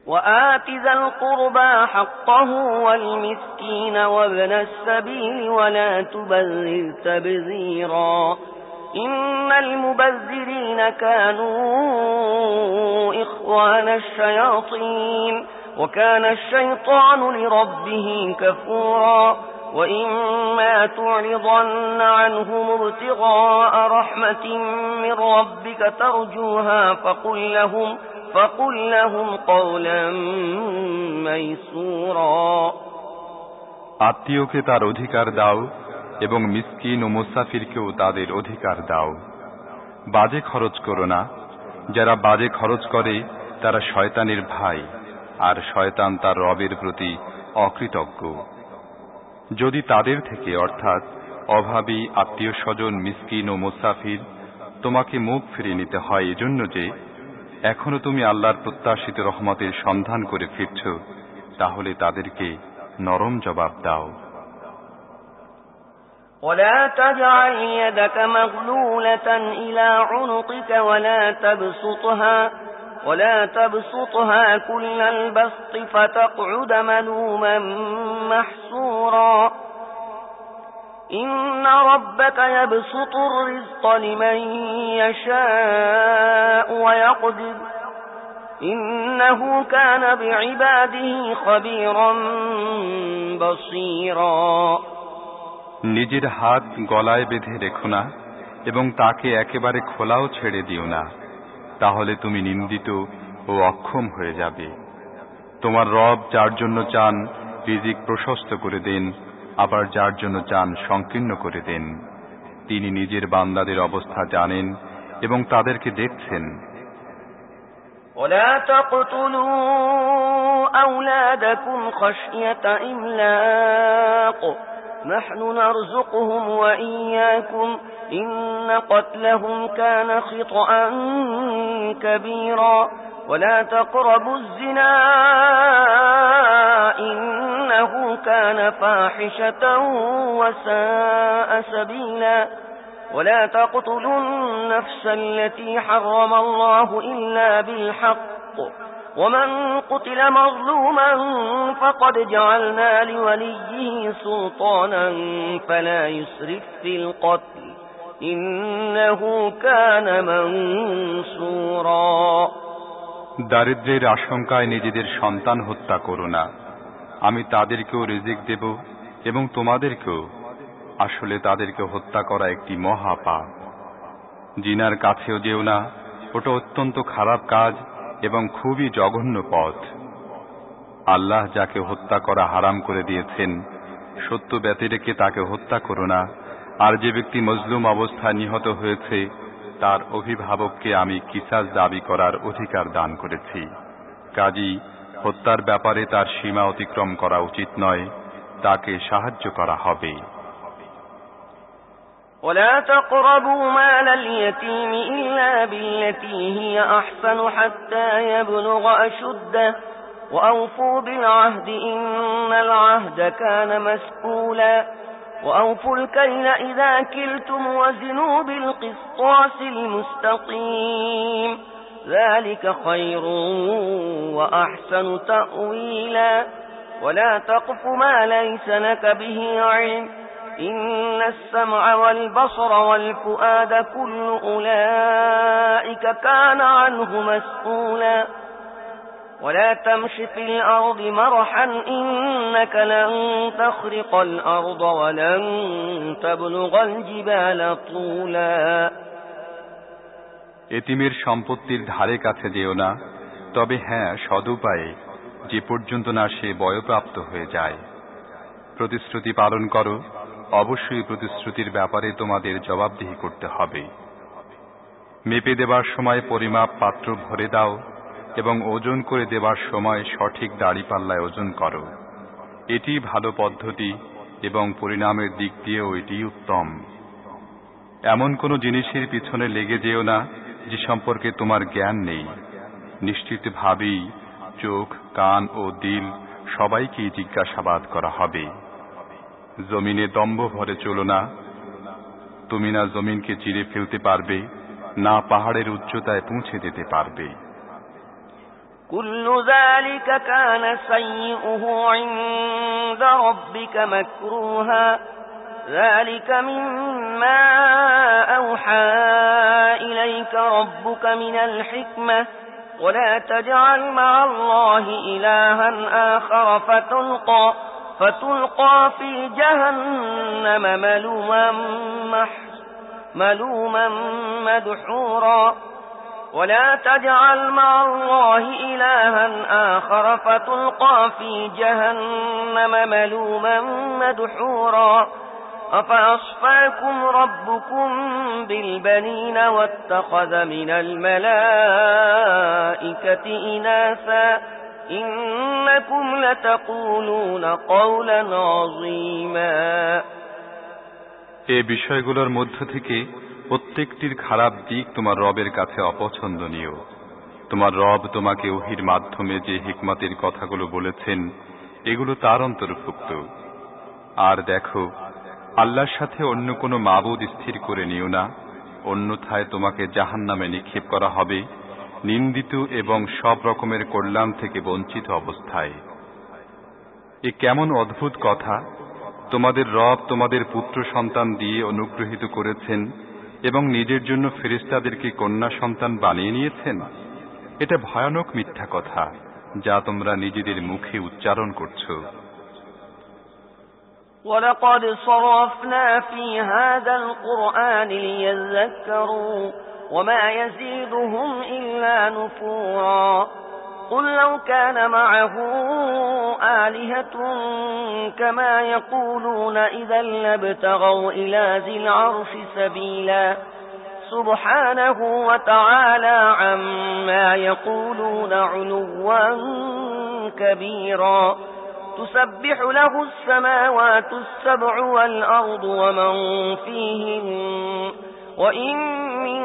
وآت ذا القربى حقه والمسكين وابن السبيل ولا تبذر تبذيرا إن المبذرين كانوا إخوان الشياطين وكان الشيطان لربه كفورا وإما تعرضن عنهم ابتغاء رحمة من ربك ترجوها فقل لهم قولا ميسورا আত্মীয়কে তার অধিকার দাও এবং মিসকিন ও মুসাফিরকেও তাদের অধিকার দাও। বাজে খরচ করো না, যারা বাজে খরচ করে তারা শয়তানের ভাই, আর শয়তান তার রবের প্রতি অকৃতজ্ঞ। যদি তাদের থেকে অর্থাৎ অভাবী আত্মীয় স্বজন মিসকিন ও মুসাফির তোমাকে মুখ ফিরিয়ে নিতে হয় এজন্য যে এখনো তুমি আল্লাহর প্রত্যাশিত রহমতের সন্ধান করে ফিরছ, তাহলে তাদেরকে নরম জবাব দাও। ولا تجعل يدك مغلولة إلى عنقك ولا تبسطها كل البسط فتقعد ملوما محسورا إن ربك يبسط الرزق لمن يشاء ويقدر إنه كان بعباده خبيرا بصيرا নিজের হাত গলায় বেঁধে রেখো না এবং তাকে একেবারে খোলাও ছেড়ে দিও না, তাহলে তুমি নিন্দিত ও অক্ষম হয়ে যাবে। তোমার রব যার জন্য চান রিজিক প্রশস্ত করে দেন, আবার যার জন্য চান সংকীর্ণ করে দেন। তিনি নিজের বান্দাদের অবস্থা জানেন এবং তাদেরকে দেখছেন। ولا تقتلوا أولادكم خشية إملاق نحن نرزقهم وإياكم إن قتلهم كان خطأ كبيرا ولا تقربوا الزنا إنه كان فاحشة وساء سبيلا ولا تقتلوا النفس التي حرم الله إلا بالحق ومن قتل مظلوما فقد جعلنا لوليه سلطانا فلا يسرف في القتل إنه كان منصورا দারিদ্র্যের আশঙ্কায় নিজেদের সন্তান হত্যা করো না, আমি তাদেরকেও রিজিক দেব এবং তোমাদেরকেও। আসলে তাদেরকে হত্যা করা একটি মহাপাপ। জিনার কাছেও যেও না, ওটা অত্যন্ত খারাপ কাজ এবং খুবই জঘন্য পথ। আল্লাহ যাকে হত্যা করা হারাম করে দিয়েছেন, সত্য ব্যতি রেখে তাকে হত্যা করো না। আর যে ব্যক্তি মজলুম অবস্থায় নিহত হয়েছে তার অভিভাবককে আমি কিসাস দাবি করার অধিকার দান করেছি। কাজী হত্যার ব্যাপারে তার সীমা অতিক্রম করা উচিত নয়, তাকে সাহায্য করা হবে। ولا تقربوا مال اليتيم إلا بالتي هي أحسن حتى يبلغ أشده وأوفوا بالعهد إن العهد كان مسؤولا وأوفوا الكيل إذا كلتم وزنوا بالقسطاس المستقيم ذلك خير وأحسن تأويلا ولا تقف ما ليس لك به علم إن السمع والبصر والفؤاد كل أولئك كان عنه مسؤولا ولا تمش في الأرض مرحا إنك لن تخرق الأرض ولن تبلغ الجبال طولا এতিমের সম্পত্তির ধারে কাছে যেও না, তবে হ্যাঁ সদুপায়ে, যে পর্যন্ত না সে বয়প্রাপ্ত হয়ে যায়। প্রতিশ্রুতি পালন করো, অবশ্যই প্রতিশ্রুতির ব্যাপারে তোমাদের জবাবদিহি করতে হবে। মেপে দেবার সময় পরিমাপ পাত্র ভরে দাও এবং ওজন করে দেবার সময় সঠিক দাড়িপাল্লায় ওজন করো। এটি ভালো পদ্ধতি এবং পরিণামের দিক দিয়েও এটি উত্তম। এমন কোনো জিনিসের পিছনে লেগে যেও না যে সম্পর্কে তোমার জ্ঞান নেই। নিশ্চিতভাবেই চোখ, কান ও দিল সবাইকেই জিজ্ঞাসাবাদ করা হবে। জমিনে দম্ভ ভরে চলো না, তুমি না জমিনকে চিরে ফেলতে পারবে, না পাহাড়ের উচ্চতায় পৌঁছে যেতে পারবে। كل ذلك كان سيئه عند ربك مكروها ذلك مما أوحى إليك ربك من الحكمة ولا تجعل مع الله إلها آخر فتلقى في جهنم ملوما مدحورا ولا تجعل مع الله إلها آخر فتلقى في جهنم ملوما مدحورا أفأصفاكم ربكم بالبنين واتخذ من الملائكة إناثا إنكم لتقولون قولا عظيما এই বিষয়গুলোর মধ্য থেকে প্রত্যেকটির খারাপ দিক তোমার রবের কাছে অপছন্দনীয়। তোমার রব তোমাকে ওহীর মাধ্যমে যে হিকমতের কথাগুলো বলেছেন এগুলো তার অন্তর্ভুক্ত। আর দেখো, আল্লাহর সাথে অন্য কোনো মাবুদ স্থির করে নিও না, অন্যথায় তোমাকে জাহান্নামে নিক্ষেপ করা হবে, নিন্দিত এবং সব রকমের কল্যাণ থেকে বঞ্চিত অবস্থায়। এ কেমন অদ্ভুত কথা! তোমাদের রব তোমাদের পুত্র সন্তান দিয়ে অনুগ্রহিত করেছেন এবং নিজের জন্য ফেরেশতাদেরকে কন্যা সন্তান বানিয়ে নিয়েছেন। এটা ভয়ানক মিথ্যা কথা যা তোমরা নিজেদের মুখে উচ্চারণ করছো। وَلَقَدْ صَرَّفْنَا فِي هَذَا الْقُرْآنِ لِيَذَّكَّرُوا وَمَا يَزِيدُهُمْ إِلَّا نُفُورًا قُلْ لَوْ كَانَ مَعَهُ آلِهَةٌ كَمَا يَقُولُونَ إِذًا لَابْتَغَوْا إِلَى ذِي الْعَرْشِ سَبِيلًا سُبْحَانَهُ وَتَعَالَى عَمَّا يَقُولُونَ عُلُوًّا كَبِيرًا تسبح له السماوات السبع والأرض ومن فيهن وإن من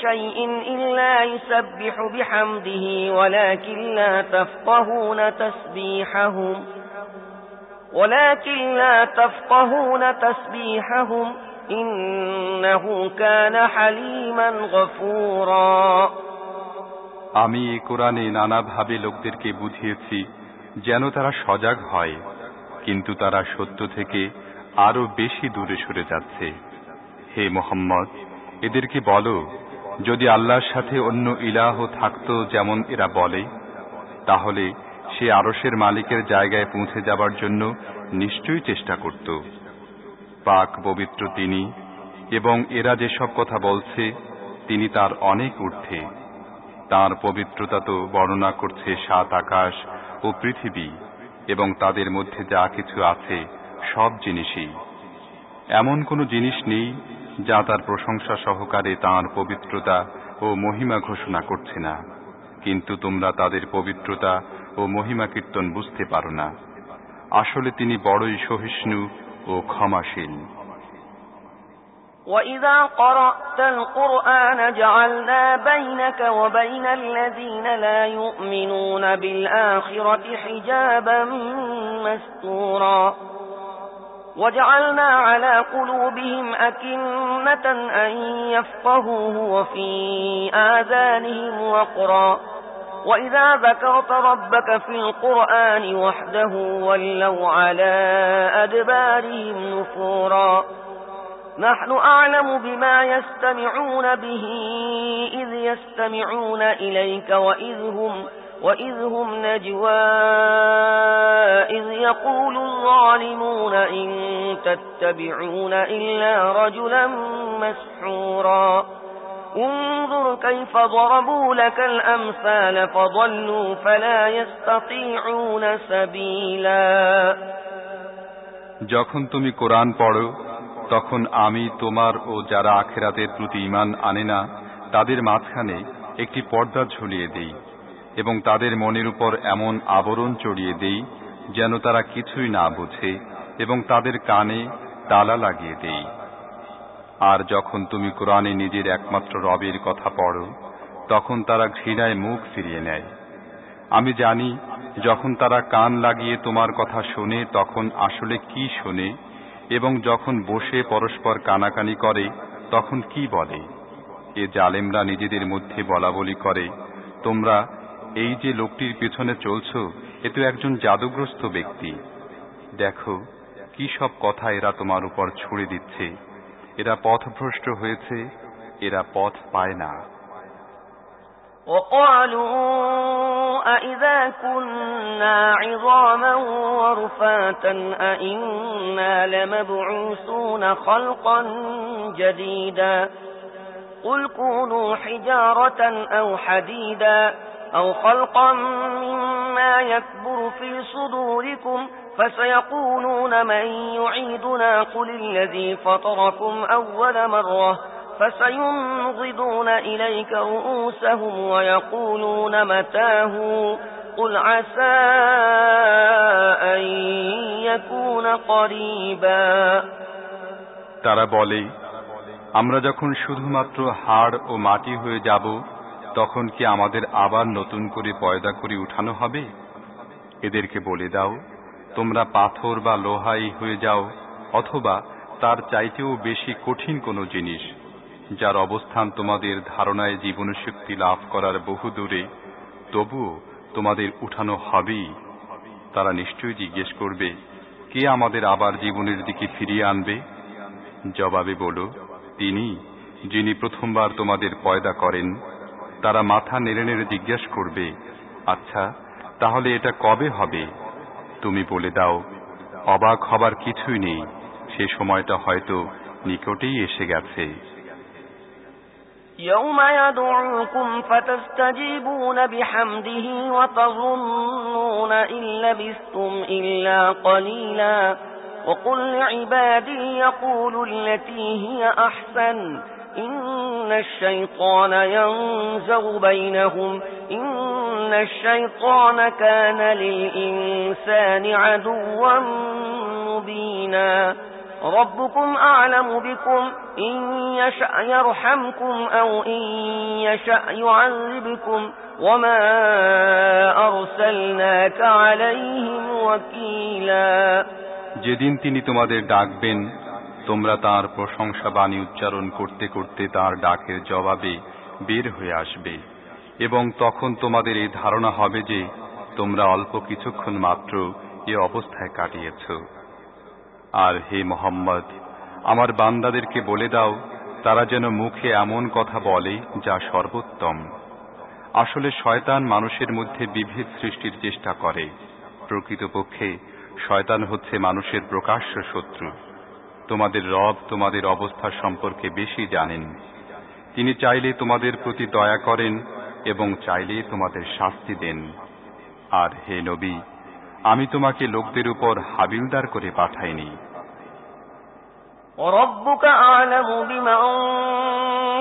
شيء إلا يسبح بحمده ولكن لا تفقهون تسبيحهم إنه كان حليما غفورا আমি এই কোরআনে নানাভাবে লোকদেরকে বুঝিয়েছি যেন তারা সজাগ হয়, কিন্তু তারা সত্য থেকে আরো বেশি দূরে সরে যাচ্ছে। হে মুহাম্মদ, এদেরকে বলো, যদি আল্লাহর সাথে অন্য ইলাহ থাকতো যেমন এরা বলে, তাহলে সে আরশের মালিকের জায়গায় পৌঁছে যাবার জন্য নিশ্চয়ই চেষ্টা করত। পাক পবিত্র তিনি, এবং এরা যেসব কথা বলছে তিনি তার অনেক ঊর্ধ্বে। তার পবিত্রতা তো বর্ণনা করছে সাত আকাশ ও পৃথিবী এবং তাদের মধ্যে যা কিছু আছে সব জিনিসই। এমন কোনো জিনিস নেই যা তার প্রশংসা সহকারে তাঁর পবিত্রতা ও মহিমা ঘোষণা করছে না, কিন্তু তোমরা তাদের পবিত্রতা ও মহিমা কীর্তন বুঝতে পারো না। আসলে তিনি বড়ই সহিষ্ণু ও ক্ষমাশীল। وَإِذَا قَرَأْتَ الْقُرْآنَ جَعَلْنَا بَيْنَكَ وَبَيْنَ الَّذِينَ لَا يُؤْمِنُونَ بِالْآخِرَةِ حِجَابًا مَسْتُورًا وَجَعَلْنَا عَلَى قُلُوبِهِمْ أَكِنَّةً أَن يَفْقَهُوهُ وَفِي آذَانِهِمْ وَقْرًا وَإِذَا ذَكَرْتَ رَبَّكَ فِي الْقُرْآنِ وَحْدَهُ وَلَّوْا عَلَى أَدْبَارِهِمْ نُفُورًا نحن أعلم بما يستمعون به إذ يستمعون إليك وإذ هم نجوى إذ يقول الظالمون إن تتبعون إلا رجلا مسحورا انظر كيف ضربوا لك الأمثال فضلوا فلا يستطيعون سبيلا যখন তুমি কোরআন পড়ো তখন আমি তোমার ও যারা আখিরাতের প্রতি ঈমান আনে না তাদের মাঝখানে একটি পর্দা ঝুলিয়ে দেই এবং তাদের মনের উপর এমন আবরণ চড়িয়ে দেই যেন তারা কিছুই না বোঝে এবং তাদের কানে তালা লাগিয়ে দেই। আর যখন তুমি কোরআনে নিজের একমাত্র রবের কথা পড়ো তখন তারা ঘৃণায় মুখ ফিরিয়ে নেয়। আমি জানি যখন তারা কান লাগিয়ে তোমার কথা শোনে তখন আসলে কি শোনে, এবং যখন বসে পরস্পর কানাকানি করে তখন কি বলে। এ জালেমরা নিজেদের মধ্যে বলাবলি করে, তোমরা এই যে লোকটির পেছনে চলছ এ তো একজন জাদুগ্রস্ত ব্যক্তি। দেখো কি সব কথা এরা তোমার উপর ছুড়ে দিচ্ছে। এরা পথভ্রষ্ট হয়েছে, এরা পথ পায় না। وقالوا أإذا كنا عظاما ورفاتا أإنا لمبعوثون خلقا جديدا قل كونوا حجارة أو حديدا أو خلقا مما يكبر في صدوركم فسيقولون من يعيدنا قل الذي فطركم أول مرة فسينغضون إليك رؤوسهم ويقولون متاه قل عسى أن يكون قريبا তারা বলে, আমরা যখন শুধুমাত্র হাড় ও মাটি হয়ে যাব তখন কি আমাদের আবার নতুন করে পয়দা করে উঠানো হবে? এদেরকে বলে দাও, তোমরা পাথর বা লোহাই হয়ে যাও, অথবা তার চাইতেও বেশি কঠিন কোনো জিনিস, যার অবস্থান তোমাদের ধারণায় জীবনশক্তি লাভ করার বহু দূরে, তবুও তোমাদের উঠানো হবেই। তারা নিশ্চয়ই জিজ্ঞেস করবে, কে আমাদের আবার জীবনের দিকে ফিরিয়ে আনবে? জবাবে বলো, তিনি, যিনি প্রথমবার তোমাদের পয়দা করেন। তারা মাথা নেড়ে নেড়ে জিজ্ঞেস করবে, আচ্ছা তাহলে এটা কবে হবে? তুমি বলে দাও, অবাক হবার কিছুই নেই, সে সময়টা হয়তো নিকটেই এসে গেছে। يوم يدعوكم فتستجيبون بحمده وتظنون إن لبثتم إلا قليلا وقل لعبادي يقولوا التي هي أحسن إن الشيطان ينزغ بينهم إن الشيطان كان للإنسان عدوا مبينا ربكم أعلم بكم إن يشأ يرحمكم أو إن يشأ يعذبكم وما أرسلناك عليهم وكيلا যেদিন তিনি তোমাদের ডাকবেন তোমরা তাঁর প্রশংসা বাণী উচ্চারণ করতে করতে তাঁর ডাকের জবাবে বের হয়ে আসবে, এবং তখন তোমাদের এই ধারণা হবে যে তোমরা অল্প কিছুক্ষণ মাত্র এ অবস্থায় কাটিয়েছ। আর হে মুহাম্মদ, আমার বান্দাদেরকে বলে দাও তারা যেন মুখে এমন কথা বলে যা সর্বোত্তম। আসলে শয়তান মানুষের মধ্যে বিভেদ সৃষ্টির চেষ্টা করে। প্রকৃতপক্ষে শয়তান হচ্ছে মানুষের প্রকাশ্য শত্রু। তোমাদের রব তোমাদের অবস্থা সম্পর্কে বেশি জানেন। তিনি চাইলে তোমাদের প্রতি দয়া করেন এবং চাইলে তোমাদের শাস্তি দেন। আর হে নবী, আমি তোমাকে লোকদের উপর হাবিলদার করে পাঠাইনি। وربك أعلم بمن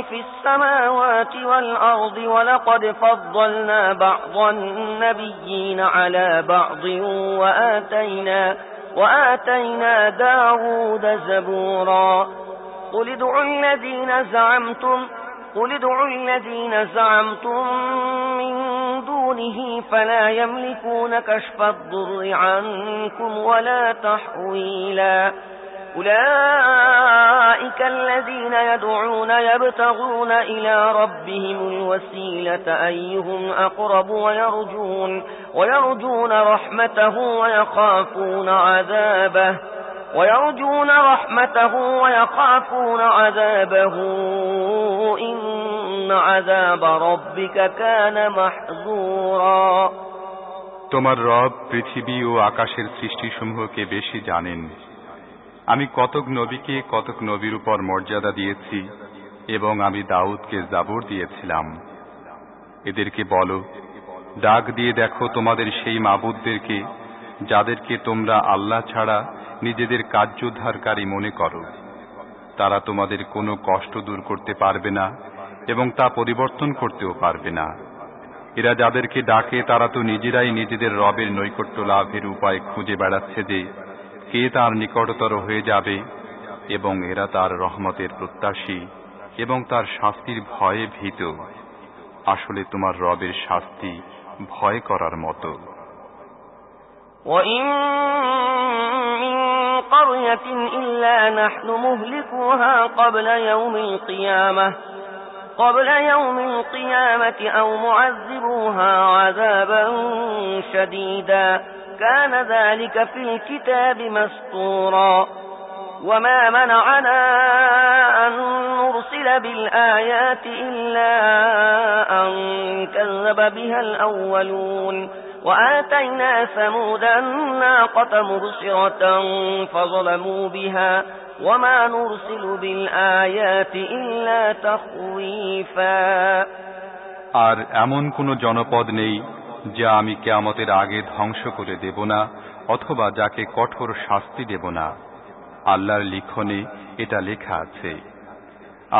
في السماوات والأرض ولقد فضلنا بعض النبيين على بعض وآتينا داود زبورا قل ادعوا الذين زعمتم من دونه فلا يملكون كشف الضر عنكم ولا تحويلا أولئك الذين يدعون يبتغون إلى ربهم الوسيلة أيهم أقرب ويرجون رحمته ويخافون عذابه إن عذاب ربك كان محذورا তোমার রব পৃথিবী ও আকাশের সৃষ্টিসমূহকে বেশি জানেন। আমি কতক নবীকে কতক নবীর উপর মর্যাদা দিয়েছি এবং আমি দাউদকে জাবুর দিয়েছিলাম। এদেরকে বলো, ডাক দিয়ে দেখো তোমাদের সেই মাবুদদেরকে যাদেরকে তোমরা আল্লাহ ছাড়া নিজেদের কার্যোদ্ধারকারী মনে করো। তারা তোমাদের কোনো কষ্ট দূর করতে পারবে না এবং তা পরিবর্তন করতেও পারবে না। এরা যাদেরকে ডাকে তারা তো নিজেরাই নিজেদের রবের নৈকট্য লাভের উপায় খুঁজে বেড়াচ্ছে যে কে তার নিকটতর হয়ে যাবে, এবং এরা তার রহমতের প্রত্যাশী এবং তার শাস্তির ভয়ে ভীত। আসলে তোমার রবের শাস্তি ভয় করার মতো। وَإِن مِّن قَرْيَةٍ إِلَّا نَحْنُ مُهْلِكُوهَا قَبْلَ يَوْمِ الْقِيَامَةِ قبل يوم القيامة أو معذبوها عذابا شديدا كان ذلك في الكتاب مسطورا وما منعنا أن نرسل بالآيات إلا أن كذب بها الأولون وآتينا ثمود الناقة مبصرة فظلموا بها وما نرسل بالآيات إلا تخويفا আর এমন কোন জনপদ নেই যা আমি কিয়ামতের আগে ধ্বংস করে দেব না অথবা যাকে কঠোর শাস্তি দেব না। আল্লাহর লিখনে এটা লেখা আছে।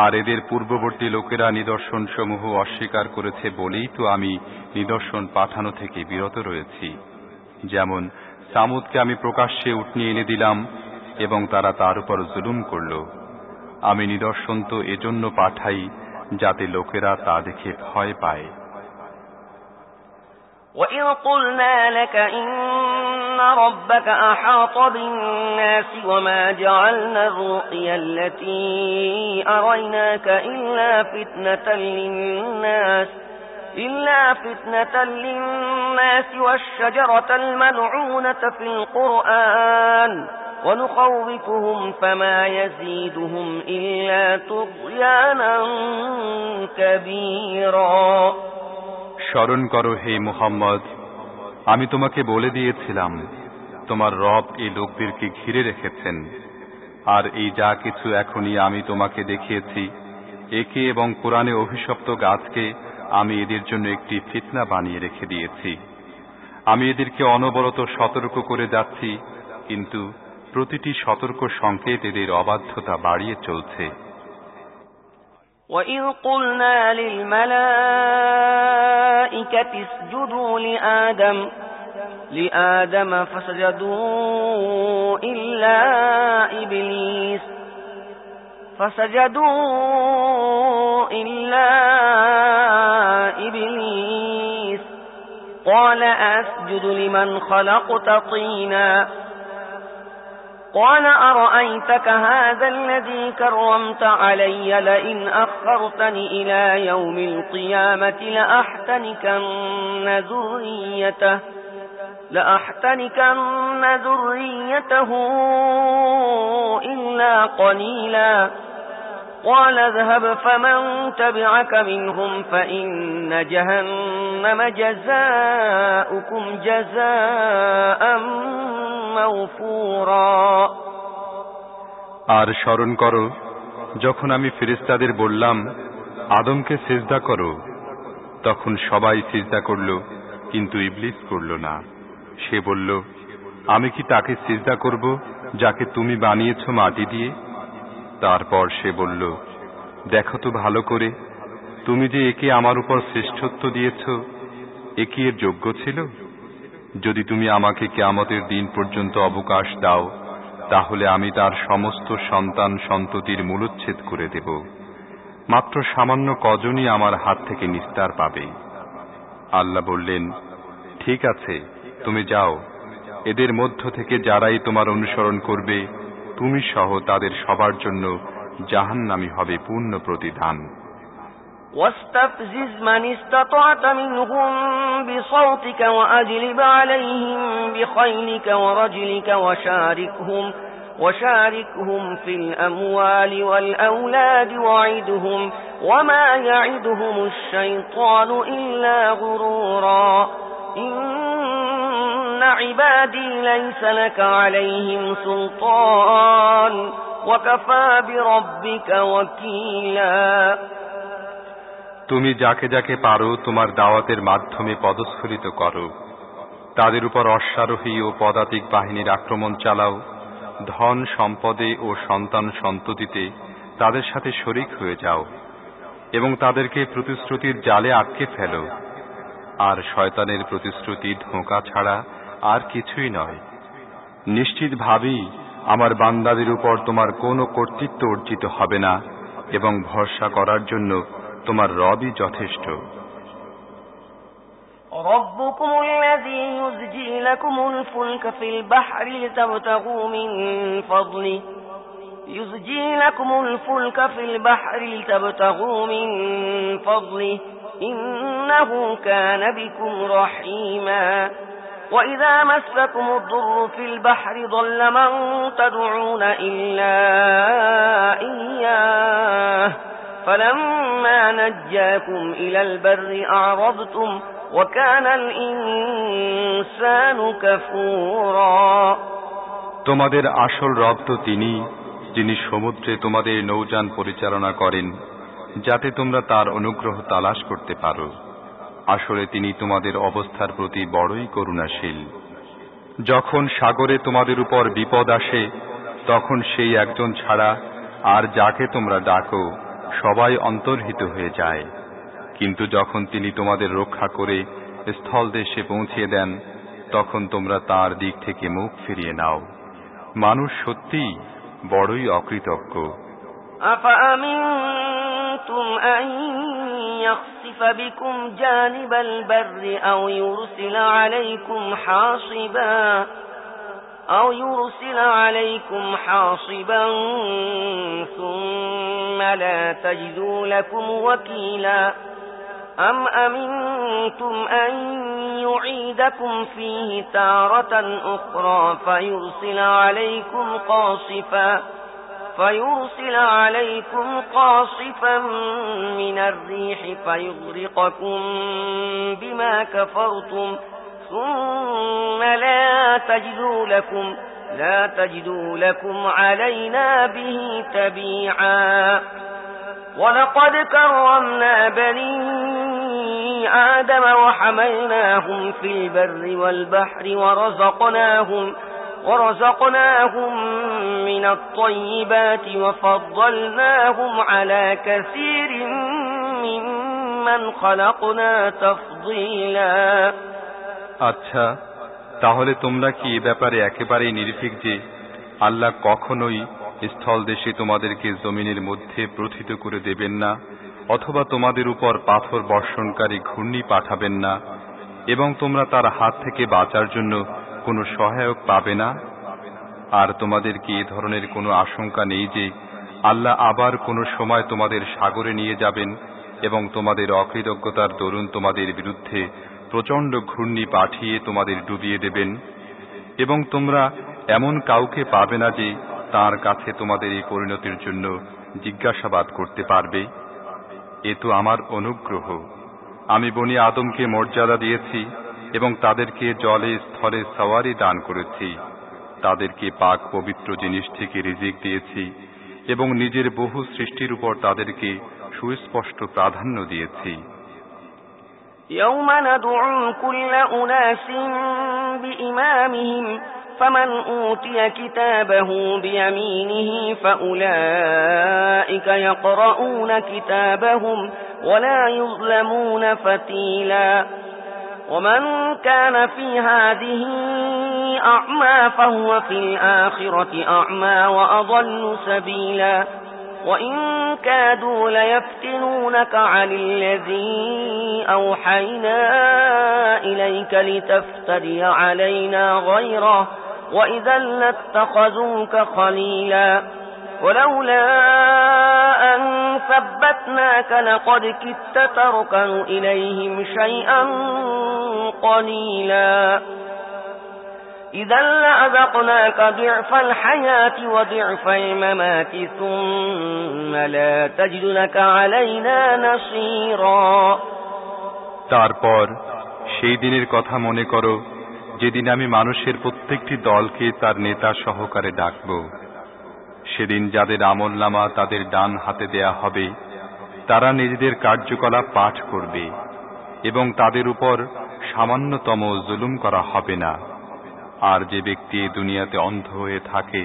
আর এদের পূর্ববর্তী লোকেরা নিদর্শন সমূহ অস্বীকার করেছে বলেই তো আমি নিদর্শন পাঠানো থেকে বিরত রয়েছি। যেমন সামুদকে আমি প্রকাশ্যে উটনী এনে দিলাম এবং তারা তার উপর জুলুম করল। আমি নিদর্শন তো এজন্য পাঠাই যাতে লোকেরা তা দেখে ভয় পায়। وَإِذْ قُلْنَا لَكَ إِنَّ رَبَّكَ أَحَاطَ بِالنَّاسِ وَمَا جَعَلْنَا الرُّؤْيَا الَّتِي أَرَيْنَاكَ إِلَّا فِتْنَةً لِلنَّاسِ وَالشَّجَرَةَ الْمَلْعُونَةَ فِي الْقُرْآنِ وَنُخَوِّفُهُمْ فَمَا يَزِيدُهُمْ إِلَّا طُغْيَانًا كَبِيرًا। স্মরণ করো হে মুহাম্মদ, আমি তোমাকে বলে দিয়েছিলাম তোমার রব এই লোকদেরকে ঘিরে রেখেছেন, আর এই যা কিছু এখনই আমি তোমাকে দেখিয়েছি একে এবং কোরআনে অভিশপ্ত গাছকে আমি এদের জন্য একটি ফিতনা বানিয়ে রেখে দিয়েছি। আমি এদেরকে অনবরত সতর্ক করে যাচ্ছি, কিন্তু প্রতিটি সতর্ক সংকেত এদের অবাধ্যতা বাড়িয়ে চলছে। وَإِذْ قُلْنَا لِلْمَلَائِكَةِ اسْجُدُوا لِآدَمَ فَسَجَدُوا إِلَّا إِبْلِيسَ قَالَ أَسْجُدُ لِمَنْ خَلَقْتَ طِينًا قال أرأيتك هذا الذي كرمت علي لئن أخرتني إلى يوم القيامة لأحتنكن ذريته إلا قليلا قال اذهب فمن تبعك منهم فإن جهنم جزاؤكم جزاء موفورا। আর স্মরণ করো যখন আমি ফেরেশতাদের বললাম আদমকে সিজদা করো, তখন সবাই সিজদা করল, কিন্তু ইবলিস করল না। সে বলল, আমি কি তাকে সিজদা করব যাকে তুমি বানিয়েছো মাটি দিয়ে? তারপর সে বলল, দেখো তো ভালো করে, তুমি যে একে আমার উপর শ্রেষ্ঠত্ব দিয়েছ, এ কি এর যোগ্য ছিল? যদি তুমি আমাকে কিয়ামতের দিন পর্যন্ত অবকাশ দাও, তাহলে আমি তার সমস্ত সন্তান সন্ততির মূলচ্ছেদ করে দেব। মাত্র সামান্য কজনই আমার হাত থেকে নিস্তার পাবে। আল্লাহ বললেন, ঠিক আছে, তুমি যাও। এদের মধ্য থেকে যারাই তোমার অনুসরণ করবে, তুমি সহ তাদের সবার জন্য জাহান্নামী হবে পূর্ণ প্রতিদান। واستفزز من استطعت منهم بصوتك وأجلب عليهم بخيلك ورجلك وشاركهم في الأموال والأولاد وعدهم وما يعدهم الشيطان إلا غرورا إن عبادي ليس لك عليهم سلطان وكفى بربك وكيلا। তুমি যাকে যাকে পারো তোমার দাওয়াতের মাধ্যমে পদস্খলিত করো, তাদের উপর অশ্বারোহী ও পদাতিক বাহিনীর আক্রমণ চালাও, ধন সম্পদে ও সন্তান সন্ততিতে তাদের সাথে শরিক হয়ে যাও এবং তাদেরকে প্রতিশ্রুতির জালে আটকে ফেলো। আর শয়তানের প্রতিশ্রুতি ধোঁকা ছাড়া আর কিছুই নয়। নিশ্চিতভাবেই আমার বান্দাদের উপর তোমার কোনো কর্তৃত্ব অর্জিত হবে না এবং ভরসা করার জন্য তোমার রবই যথেষ্ট। ربكم الذي يزجي لكم الفلك في البحر لتبتغوا من فضله يزجي لكم الفلك في البحر لتبتغوا من فضله إنه كان بكم رحيما وإذا مسكم الضر في البحر ضل من تدعون إلا إياه فلما نجاكم إلى البر أعرضتم وكان الإنسان كفورا তোমাদের আসল রব তো তিনি, যিনি সমুদ্রে তোমাদের নৌযান পরিচালনা করেন যাতে তোমরা তার অনুগ্রহ তালাশ করতে পারো। আসলে তিনি তোমাদের অবস্থার প্রতি বড়ই করুণাশীল। যখন সাগরে তোমাদের উপর বিপদ আসে তখন সেই একজন ছাড়া আর যাকে তোমরা ডাকো সবাই অন্তর্হিত হয়ে যায়, কিন্তু যখন তিনি তোমাদের রক্ষা করে স্থলদেশে পৌঁছিয়ে দেন তখন তোমরা তার দিক থেকে মুখ ফিরিয়ে নাও। মানুষ সত্যিই বড়ই অকৃতজ্ঞ। أفأمنتم أن يخسف بكم جانب البر أو يرسل عليكم حاصبا ثم لا تجدوا لكم وكيلا أم أمنتم أن يعيدكم فيه تارة أخرى فيرسل عليكم قاصفا من الريح فيغرقكم بما كفرتم ثم لا تجدوا لكم علينا به تبيعا ولقد كرمنا بني آدم وحملناهم في البر والبحر ورزقناهم من الطيبات وفضلناهم على كثير ممن خلقنا تفضيلا আচ্ছা, তাহলে তোমরা কি এ ব্যাপারে একেবারেই নির্ভীক যে আল্লাহ কখনোই স্থল দেশে তোমাদেরকে জমিনের মধ্যে প্রথিত করে দেবেন না, অথবা তোমাদের উপর পাথর বর্ষণকারী ঘূর্ণি পাঠাবেন না, এবং তোমরা তার হাত থেকে বাঁচার জন্য কোনো সহায়ক পাবে না? আর তোমাদের কি এ ধরনের কোনো আশঙ্কা নেই যে আল্লাহ আবার কোনো সময় তোমাদের সাগরে নিয়ে যাবেন এবং তোমাদের অকৃতজ্ঞতার দরুন তোমাদের বিরুদ্ধে প্রচণ্ড ঘূর্ণি পাঠিয়ে তোমাদের ডুবিয়ে দেবেন, এবং তোমরা এমন কাউকে পাবে না যে তার কাছে তোমাদের এই পরিণতির জন্য জিজ্ঞাসাবাদ করতে পারবে? এ তো আমার অনুগ্রহ। আমি বনি আদমকে মর্যাদা দিয়েছি এবং তাদেরকে জলে স্থলে সওয়ারি দান করেছি, তাদেরকে পাক পবিত্র জিনিস থেকে রিজিক দিয়েছি এবং নিজের বহু সৃষ্টির উপর তাদেরকে সুস্পষ্ট প্রাধান্য দিয়েছি। يوم ندعو كل أناس بإمامهم فمن أوتي كتابه بيمينه فأولئك يقرؤون كتابهم ولا يظلمون فتيلا ومن كان في هذه أعمى فهو في الآخرة أعمى وأضل سبيلا وإن كادوا ليفتنونك عن الذي أوحينا إليك لتفتري علينا غيره وإذا لاتخذوك خليلا ولولا أن ثبتناك لقد كدت تركن إليهم شيئا قليلا إذا لأذقناك ضعف الحياة وضعف الممات ثم لا تجد لك علينا نصيرا তারপর সেই দিনের কথা মনে করো যেদিন আমি মানুষের প্রত্যেকটি দলকে তার নেতা সহকারে ডাকব। সেদিন যাদের আমলনামা তাদের ডান হাতে দেয়া হবে তারা নিজেদের কার্যকলাপ পাঠ করবে এবং তাদের উপর সামান্যতম জুলুম করা হবে না। আর যে ব্যক্তি দুনিয়াতে অন্ধ হয়ে থাকে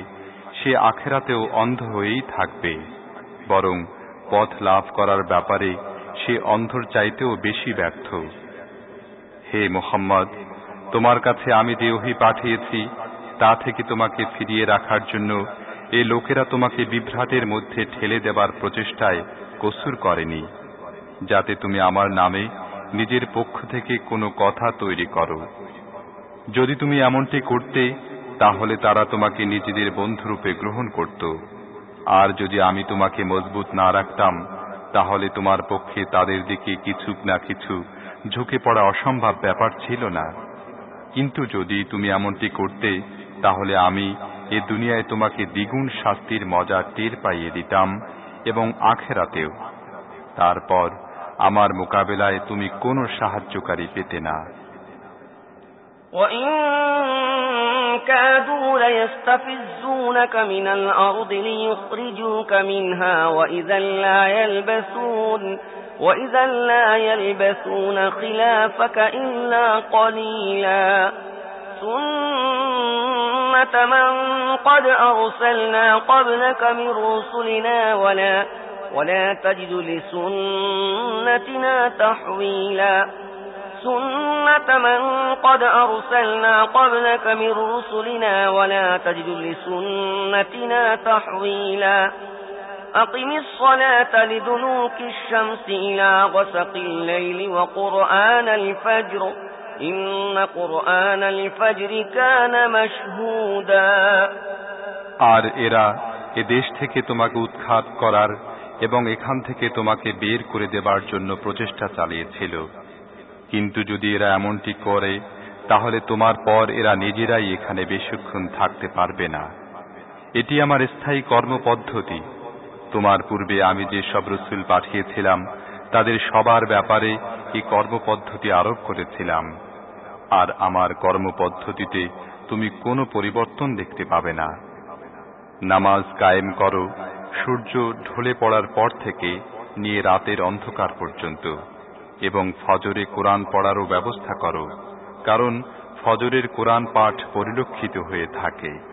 সে আখিরাতেও অন্ধ হয়েই থাকবে, বরং পথ লাভ করার ব্যাপারে সে অন্ধর চাইতেও বেশি ব্যর্থ। হে মুহাম্মদ, তোমার কাছে আমি যে ওহী পাঠিয়েছি তা থেকে তোমাকে ফিরিয়ে রাখার জন্য এই লোকেরা তোমাকে বিভ্রাটের মধ্যে ঠেলে দেবার প্রচেষ্টায় কসুর করেনি, যাতে তুমি আমার নামে নিজের পক্ষ থেকে কোনো কথা তৈরি করো। যদি তুমি এমনটি করতে তাহলে তারা তোমাকে নিজেদের বন্ধুরূপে গ্রহণ করত, আর যদি আমি তোমাকে মজবুত না রাখতাম তাহলে তোমার পক্ষে তাদের দিকে কিছু না কিছু ঝুঁকে পড়া অসম্ভব ব্যাপার ছিল না। কিন্তু যদি তুমি এমনটি করতে তাহলে আমি এ দুনিয়ায় তোমাকে দ্বিগুণ শাস্তির মজা টের পাইয়ে দিতাম এবং আখিরাতেও। তারপর আমার মোকাবেলায় তুমি কোনো সাহায্যকারী পেতে না। وَإِن كَادُوا لَيَسْتَفِزُّونَكَ مِنَ الْأَرْضِ لِيُخْرِجُوكَ مِنْهَا وَإِذًا لَّا يَلْبَثُونَ خِلَافَكَ إِلَّا قَلِيلًا سُنَّةَ مَن قَدْ أَرْسَلْنَا قَبْلَكَ مِن رُّسُلِنَا وَلَا تَجِدُ لِسُنَّتِنَا تَحْوِيلًا سُنَّةَ مَن قَدْ أَرْسَلْنَا قَبْلَكَ مِن رُّسُلِنَا وَلَا تَجِدُ لِسُنَّتِنَا تَحْوِيلًا أَقِمِ الصَّلَاةَ لِدُلُوكِ الشَّمْسِ إِلَى غَسَقِ اللَّيْلِ وَقُرْآنَ الْفَجْرِ إِنَّ قُرْآنَ الْفَجْرِ كَانَ مَشْهُودًا। আর এরা এ দেশ থেকে তোমাকে উৎখাত করার এবং এখান থেকে তোমাকে বের করে দেবার জন্য প্রচেষ্টা চালিয়েছিল। কিন্তু যদি এরা এমনটি করে তাহলে তোমার পর এরা নিজেরাই এখানে বেশিক্ষণ থাকতে পারবে না। এটি আমার স্থায়ী কর্মপদ্ধতি। তোমার পূর্বে আমি যে সব রাসূল পাঠিয়েছিলাম তাদের সবার ব্যাপারে এই কর্মপদ্ধতি আরোপ করেছিলাম। আর আমার কর্মপদ্ধতিতে তুমি কোনো পরিবর্তন দেখতে পাবে না। নামাজ কায়েম করো সূর্য ঢলে পড়ার পর থেকে নিয়ে রাতের অন্ধকার পর্যন্ত, এবং ফজরে কোরআন পড়ারও ব্যবস্থা করো, কারণ ফজরের কোরআন পাঠ পরিলক্ষিত হয়ে থাকে।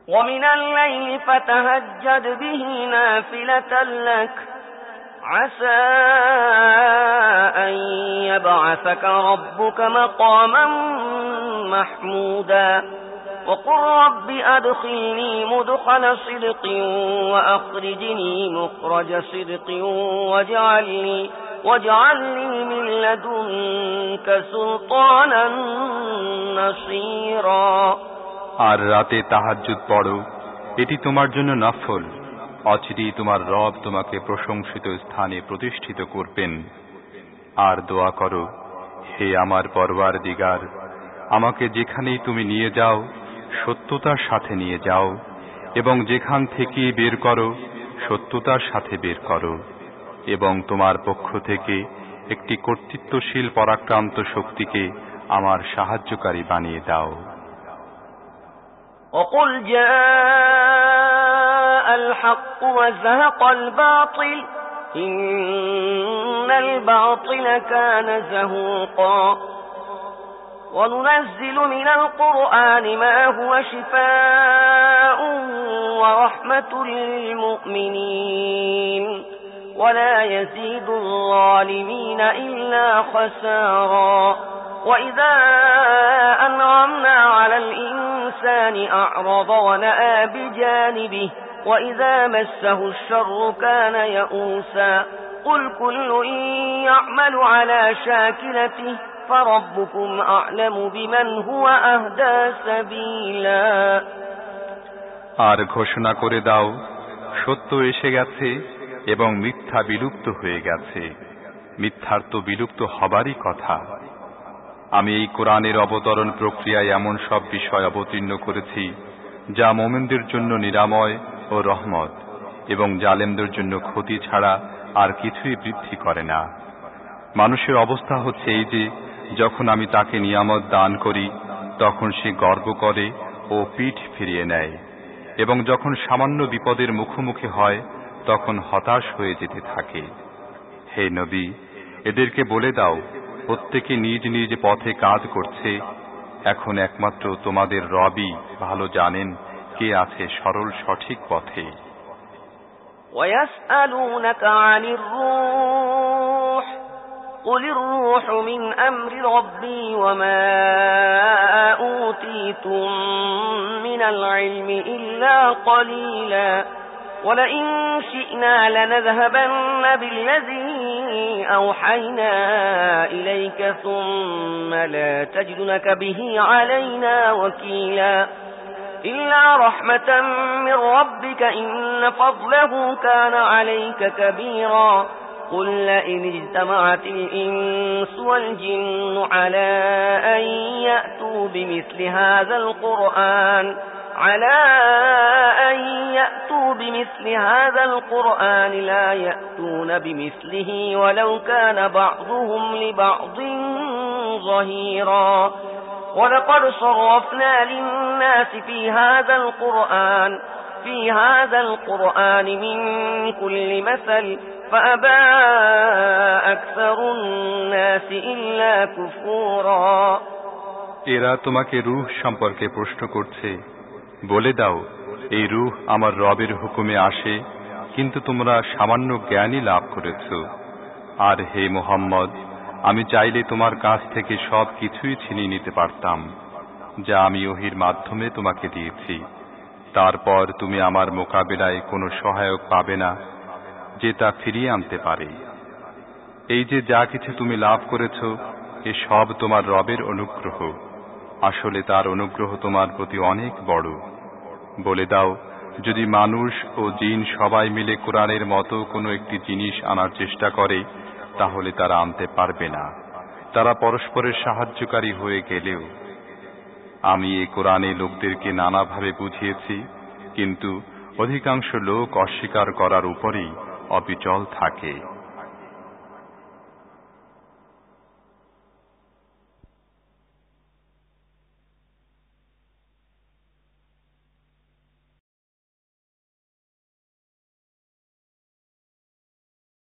وَمِنَ اللَّيْلِ فَتَهَجَّدْ بِهِ نَافِلَةً لَكَ عَسَىٰ أَن يَبْعَثَكَ رَبُّكَ مَقَامًا مَّحْمُودًا وَقُل رَّبِّ أَدْخِلْنِي مُدْخَلَ صِدْقٍ وَأَخْرِجْنِي مُخْرَجَ صِدْقٍ وَاجْعَل لِّي مِن لَّدُنكَ سُلْطَانًا نَّصِيرًا। আর রাতে তাহাজ্জুদ পড়ো, এটি তোমার জন্য নফল। অচিরেই তোমার রব তোমাকে প্রশংসিত স্থানে প্রতিষ্ঠিত করবেন। আর দোয়া করো, হে আমার পরওয়ারদিগার, আমাকে যেখানেই তুমি নিয়ে যাও সত্যতার সাথে নিয়ে যাও, এবং যেখান থেকে বের করো সত্যতার সাথে বের করো, এবং তোমার পক্ষ থেকে একটি কর্তৃত্বশীল পরাক্রান্ত শক্তিকে আমার সাহায্যকারী বানিয়ে দাও। وَقُلْ جَاءَ الْحَقُّ وَزَهَقَ الْبَاطِلُ إِنَّ الْبَاطِلَ كَانَ زَهُوقًا وَنُنَزِّلُ مِنَ الْقُرْآنِ مَا هُوَ شِفَاءٌ وَرَحْمَةٌ لِّلْمُؤْمِنِينَ وَلَا يَزِيدُ الظَّالِمِينَ إِلَّا خَسَارًا وَإِذَا أَنْعَمْنَا عَلَى الْإِنسَانِ أَعْرَضَ وَنَأَىٰ بِجَانِبِهِ وَإِذَا مَسَّهُ الشَّرُّ كَانَ يَئُوسًا قُلْ كُلٌّ يَعْمَلُ عَلَى شَاكِلَتِهِ فَرَبُّكُمْ أَعْلَمُ بِمَنْ هُوَ أَهْدَىٰ سَبِيلًا। আর ঘোষণা করে দাও, সত্য এসে গেছে এবং মিথ্যা বিলুপ্ত হয়ে গেছে। মিথ্যার তো বিলুপ্ত হবারই কথা। আমি এই কোরআনের অবতরণ প্রক্রিয়ায় এমন সব বিষয় অবতীর্ণ করেছি যা মুমিনদের জন্য নিরাময় ও রহমত, এবং জালেমদের জন্য ক্ষতি ছাড়া আর কিছুই বৃদ্ধি করে না। মানুষের অবস্থা হচ্ছে এই যে, যখন আমি তাকে নিয়ামত দান করি তখন সে গর্ব করে ও পিঠ ফিরিয়ে নেয়, এবং যখন সামান্য বিপদের মুখোমুখি হয় তখন হতাশ হয়ে যেতে থাকে। হে নবী, এদেরকে বলে দাও, প্রত্যেকে নিজ নিজ পথে কাজ করছে। এখন একমাত্র তোমাদের রবই ভালো জানেন কে আছে সরল সঠিক পথে। وَيَسْأَلُونَكَ عَنِ الرُّوحِ قُلِ الرُّوحُ مِنْ أَمْرِ رَبِّي وَمَا أُوتِيتُم مِّنَ الْعِلْمِ إِلَّا قَلِيلًا وَلَئِن شِئْنَا لَنَذْهَبَنَّ بِالَّذِي أَوْحَيْنَا إِلَيْكَ ثُمَّ لَا تَجِدُ لَكَ بِهِ عَلَيْنَا وَكِيلًا إلا رحمة من ربك إن فضله كان عليك كبيرا قل لئن اجتمعت الإنس والجن على أن يأتوا بمثل هذا القرآن لا يأتون بمثله ولو كان بعضهم لبعض ظهيرا ولقد صرفنا للناس في هذا القرآن من كل مثل فأبى أكثر الناس إلا كفورا এরা তোমাকে রূহ সম্পর্কে প্রশ্ন করছে, বলে দাও, এই রূহ আমার রবের হুকুমে আসে, কিন্তু তোমরা সামান্য জ্ঞানই লাভ করেছ। আর হে মুহাম্মদ, আমি চাইলে তোমার কাছ থেকে সব কিছুই ছিনিয়ে নিতে পারতাম, যা আমি ওহীর মাধ্যমে তোমাকে দিয়েছি। তারপর তুমি আমার মোকাবিলায় কোনো সহায়ক পাবে না যে তা ফিরিয়ে আনতে পারে। এই যে যা কিছু তুমি লাভ করেছ, এ সব তোমার রবের অনুগ্রহ। আসলে তার অনুগ্রহ তোমার প্রতি অনেক বড়। বলে দাও, যদি মানুষ ও জিন সবাই মিলে কোরআনের মতো কোনো একটি জিনিস আনার চেষ্টা করে, তাহলে তারা আনতে পারবে না, তারা পরস্পরের সাহায্যকারী হয়ে গেলেও। আমি এই কোরআনে লোকদেরকে নানাভাবে বুঝিয়েছি, কিন্তু অধিকাংশ লোক অস্বীকার করার উপরেই অবিচল থাকে।